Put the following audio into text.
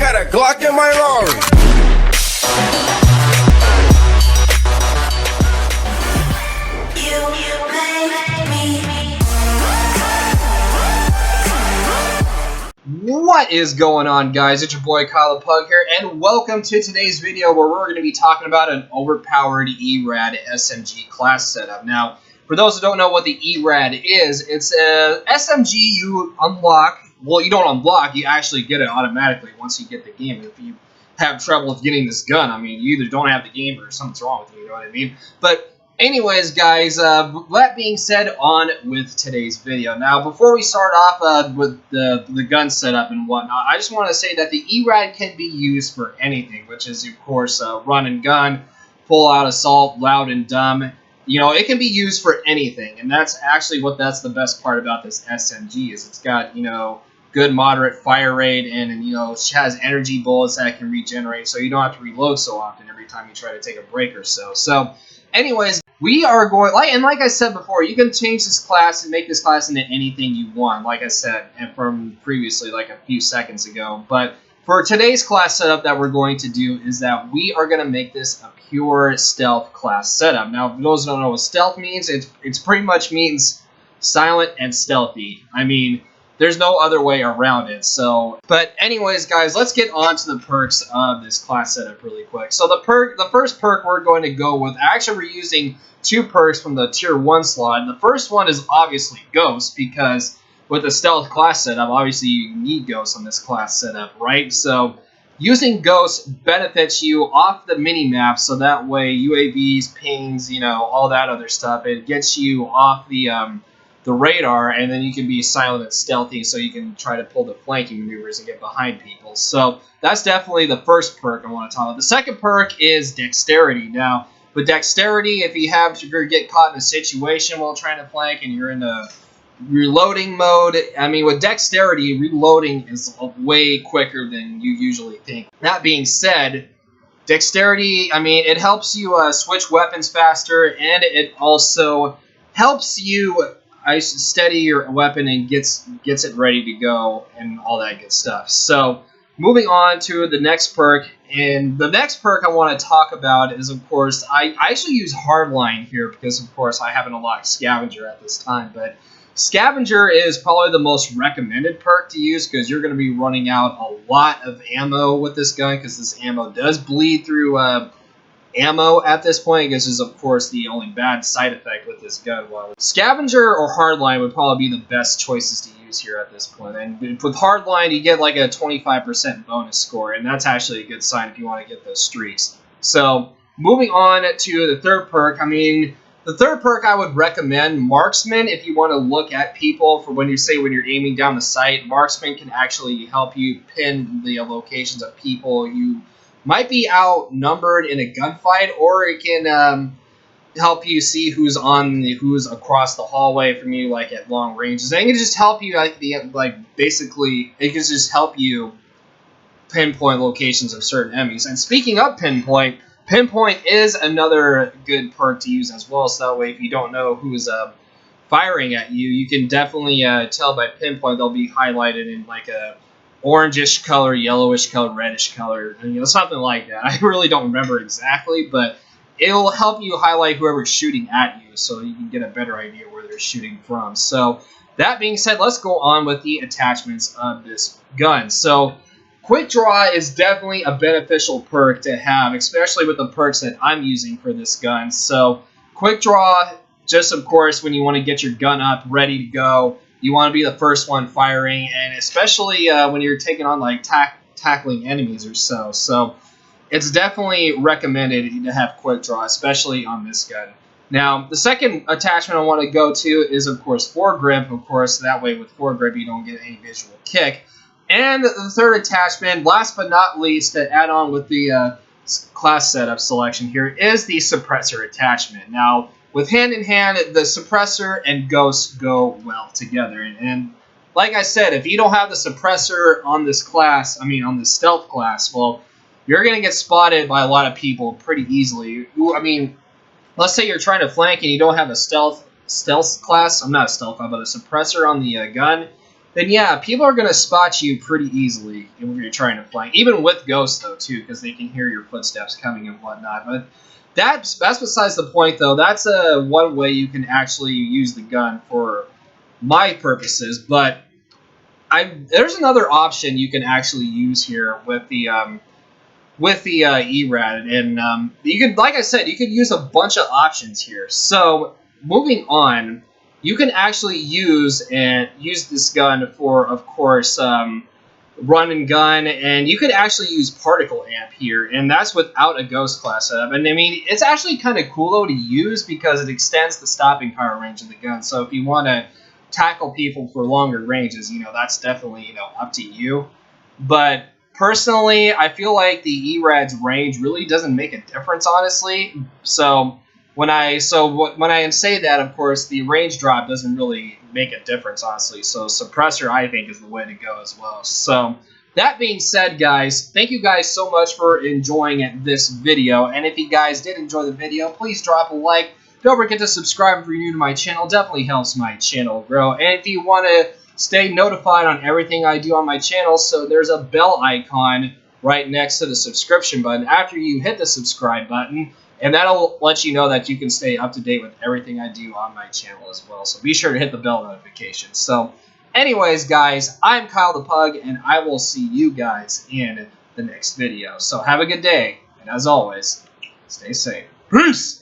got a Glock in my Rari. What is going on, guys? It's your boy Kyle the Pug here, and welcome to today's video where we're going to be talking about an overpowered ERAD SMG class setup. Now, for those who don't know what the ERAD is, it's a SMG you unlock. Well, you don't unlock, you actually get it automatically once you get the game. If you have trouble with getting this gun, I mean, you either don't have the game or something's wrong with you, you know what I mean? But anyways, guys, that being said, on with today's video. Now, before we start off with the gun setup and whatnot, I just want to say that the ERAD can be used for anything, which is, of course, run and gun, full-out assault, loud and dumb. You know, it can be used for anything, and that's actually that's the best part about this SMG, is it's got, you know, good moderate fire rate, and you know, it has energy bullets that can regenerate, so you don't have to reload so often every time you try to take a break or so. So, anyways, we are going, like I said before, you can change this class and make this class into anything you want, like I said, and from previously, like a few seconds ago. But for today's class setup that we're going to do is that we are going to make this a pure stealth class setup. Now, for those who don't know what stealth means, it's pretty much means silent and stealthy. I mean, there's no other way around it. So, but anyways, guys, let's get on to the perks of this class setup really quick. So the first perk we're going to go with, actually we're using two perks from the tier 1 slot. The first one is obviously Ghost, because with the stealth class setup, obviously you need Ghost on this class setup, right? So using Ghost benefits you off the mini-map, so that way UAVs, pings, you know, all that other stuff, it gets you off the radar, and then you can be silent and stealthy, so you can try to pull the flanking maneuvers and get behind people. So that's definitely the first perk I want to talk about. The second perk is Dexterity. Now, with Dexterity, if you get caught in a situation while trying to flank and you're in a reloading mode, I mean, with Dexterity, reloading is way quicker than you usually think. That being said, Dexterity, I mean, it helps you switch weapons faster, and it also helps you steady your weapon and gets it ready to go and all that good stuff. So, moving on to the next perk, and the next perk I want to talk about is, of course, I actually use Hardline here because, of course, I haven't unlocked Scavenger at this time, but Scavenger is probably the most recommended perk to use because you're going to be running out a lot of ammo with this gun, because this ammo does bleed through ammo at this point. This is, of course, the only bad side effect with this gun. Well, Scavenger or Hardline would probably be the best choices to use here at this point. And with Hardline, you get like a 25% bonus score, and that's actually a good sign if you want to get those streaks. So, moving on to the third perk, I mean, the third perk I would recommend, Marksman, if you want to look at people for when you're aiming down the sight. Marksman can actually help you pin the locations of people you might be outnumbered in a gunfight, or it can help you see who's across the hallway from you, like at long ranges. And it can just help you, basically, it can just help you pinpoint locations of certain enemies. And speaking of Pinpoint is another good perk to use as well. So that way, if you don't know who's firing at you, you can definitely tell by Pinpoint. They'll be highlighted in like a orangish color, yellowish color, reddish color, you know, something like that. I really don't remember exactly, but it'll help you highlight whoever's shooting at you, so you can get a better idea where they're shooting from. So, that being said, let's go on with the attachments of this gun. So, Quickdraw is definitely a beneficial perk to have, especially with the perks that I'm using for this gun. So, Quickdraw, just of course, when you want to get your gun up, ready to go, you want to be the first one firing, and especially when you're taking on like tackling enemies or so. So it's definitely recommended to have Quickdraw, especially on this gun. Now, the second attachment I want to go to is, of course, Foregrip. Of course, that way with Foregrip you don't get any visual kick. And the third attachment, last but not least, to add on with the class setup selection here, is the Suppressor attachment. Now, with hand in hand, the Suppressor and Ghost go well together. And like I said, if you don't have the Suppressor on this class, on this stealth class, well, you're going to get spotted by a lot of people pretty easily. I mean, let's say you're trying to flank and you don't have a stealth class. I'm not a stealth class, but a Suppressor on the gun. then yeah, people are going to spot you pretty easily if you're trying to flank. Even with ghosts, though, too, because they can hear your footsteps coming and whatnot. But that's besides the point, though. That's one way you can actually use the gun for my purposes. But there's another option you can actually use here with the ERAD, and you could, like I said, you could use a bunch of options here. So moving on, you can actually use this gun for, of course, run and gun, and you could actually use particle amp here, and that's without a ghost class setup. And I mean, it's actually kind of cool though to use because it extends the stopping power range of the gun. So if you want to tackle people for longer ranges, that's definitely up to you. But personally, I feel like the ERAD's range really doesn't make a difference, honestly. So when I say that, of course, the range drop doesn't really make a difference, honestly. So Suppressor, I think, is the way to go as well. So that being said, guys, thank you guys so much for enjoying this video. And if you guys did enjoy the video, please drop a like. Don't forget to subscribe if you're new to my channel. Definitely helps my channel grow. And if you want to stay notified on everything I do on my channel, so there's a bell icon right next to the subscription button after you hit the subscribe button, and that'll let you know that you can stay up to date with everything I do on my channel as well. So be sure to hit the bell notification. So anyways, guys, I'm Kyle the Pug, and I will see you guys in the next video. So have a good day, and as always, stay safe. Peace!